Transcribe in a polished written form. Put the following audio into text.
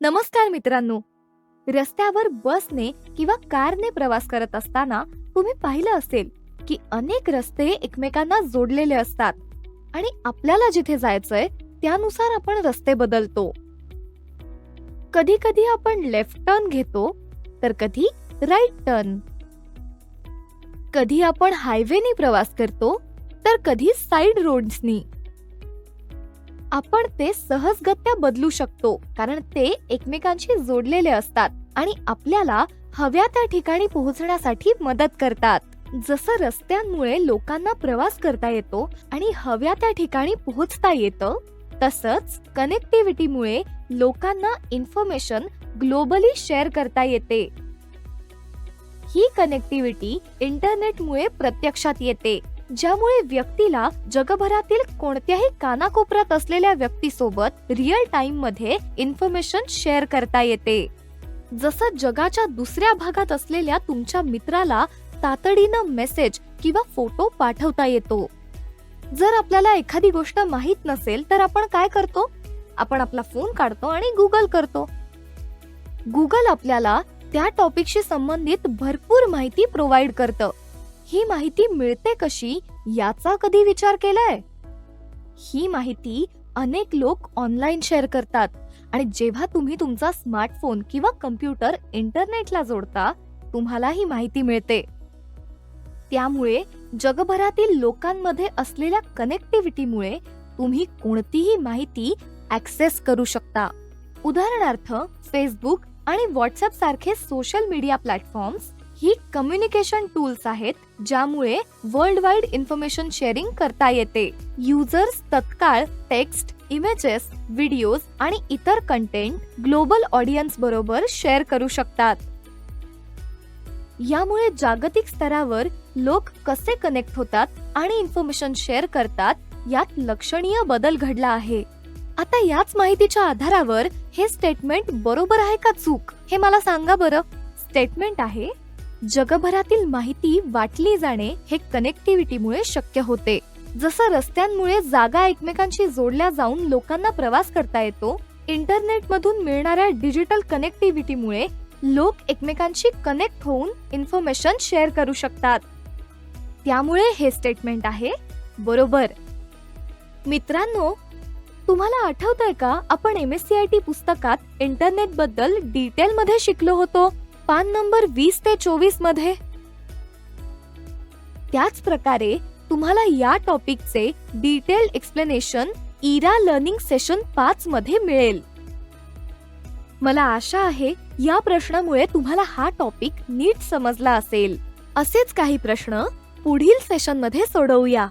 नमस्कार मित्रांनो. रस्त्यावर बसने किंवा कारने प्रवास करत असताना तुम्ही पाहिलं असेल की अनेक रस्ते एकमेकांना जोडलेले असतात आणि आपल्याला जिथे जायचंय त्यानुसार आपण रस्ते बदलतो. कधी कधी आपण लेफ्ट टर्न घेतो तर कधी राईट टर्न. कधी आपण हायवेने प्रवास करतो तर कधी साइड रोड्सनी. आपण ते सहजगत्या बदलू शकतो कारण ते एकमेकांशी जोडलेले असतात आणि आपल्याला हव्या त्या ठिकाणी पोहोचण्यासाठी मदत करतात. जसं रस्त्यांमुळे लोकांना प्रवास करता येतो आणि हव्या त्या ठिकाणी पोहोचता येतं, तसंच कनेक्टिव्हिटीमुळे लोकांना इन्फॉर्मेशन ग्लोबली शेअर करता येते. ही कनेक्टिव्हिटी इंटरनेटमुळे प्रत्यक्षात येते, ज्यामुळे व्यक्तीला जगभरातील कोणत्याही कानाकोपऱ्यात असलेल्या व्यक्तीसोबत रिअल टाइम मध्ये इन्फॉर्मेशन शेअर करता येते. जसं जगाच्या दुसऱ्या भागात असलेल्या तुमच्या मित्राला तातडीनं मेसेज किंवा फोटो पाठवता येतो. जर आपल्याला एखादी गोष्ट माहित नसेल तर आपण काय करतो? आपण आपला फोन काढतो आणि गुगल करतो. गुगल आपल्याला त्या टॉपिकशी संबंधित भरपूर माहिती प्रोव्हाइड करतं. ही माहिती मिळते कशी याचा कधी विचार केलाय? ही माहिती अनेक लोक ऑनलाईन शेअर करतात आणि जेव्हा तुम्ही तुमचा स्मार्टफोन किंवा कम्प्युटर इंटरनेटला जोडता, तुम्हाला ही माहिती मिळते. त्यामुळे जगभरातील लोकांमध्ये असलेल्या कनेक्टिव्हिटीमुळे तुम्ही कोणतीही माहिती ऍक्सेस करू शकता. उदाहरणार्थ, फेसबुक आणि व्हॉट्सअप सारखे सोशल मीडिया प्लॅटफॉर्म्स ही कम्युनिकेशन टूल्स आहेत ज्यामुळे वर्ल्ड वाईड इन्फॉर्मेशन शेअरिंग करता येते. युजर्स तत्काळ टेक्स्ट, इमेजेस, व्हिडिओज आणि इतर कंटेंट ग्लोबल ऑडियन्स बरोबर शेअर करू शकतात. यामुळे जागतिक स्तरावर लोक कसे कनेक्ट होतात आणि इन्फॉर्मेशन शेअर करतात यात लक्षणीय बदल घडला आहे. आता याच माहितीच्या आधारावर हे स्टेटमेंट बरोबर आहे का चूक हे मला सांगा बरं. स्टेटमेंट आहे, जगभरातील माहिती वाटली जाणे हे कनेक्टिव्हिटीमुळे शक्य होते. जसं रस्त्यांमुळे जागा एकमेकांशी जोडल्या जाऊन लोकांना प्रवास करता येतो, इंटरनेटमधून मिळणाऱ्या डिजिटल कनेक्टिव्हिटीमुळे लोक एकमेकांशी कनेक्ट होऊन इन्फॉर्मेशन शेअर करू शकतात. त्यामुळे हे स्टेटमेंट आहे बरोबर. मित्रांनो, तुम्हाला आठवतंय का आपण MSCIT पुस्तकात इंटरनेट बद्दल डिटेल मध्ये शिकलो होतो, पान नंबर 20 ते 24 मध्ये. त्याच प्रकारे तुम्हाला या टॉपिकचे डिटेल एक्सप्लेनेशन इरा लर्निंग सेशन 5 मध्ये मिळेल. मला आशा आहे या प्रश्नामुळे तुम्हाला हा टॉपिक नीट समजला असेल. असेच काही प्रश्न पुढील सेशन मध्ये सोडवूया.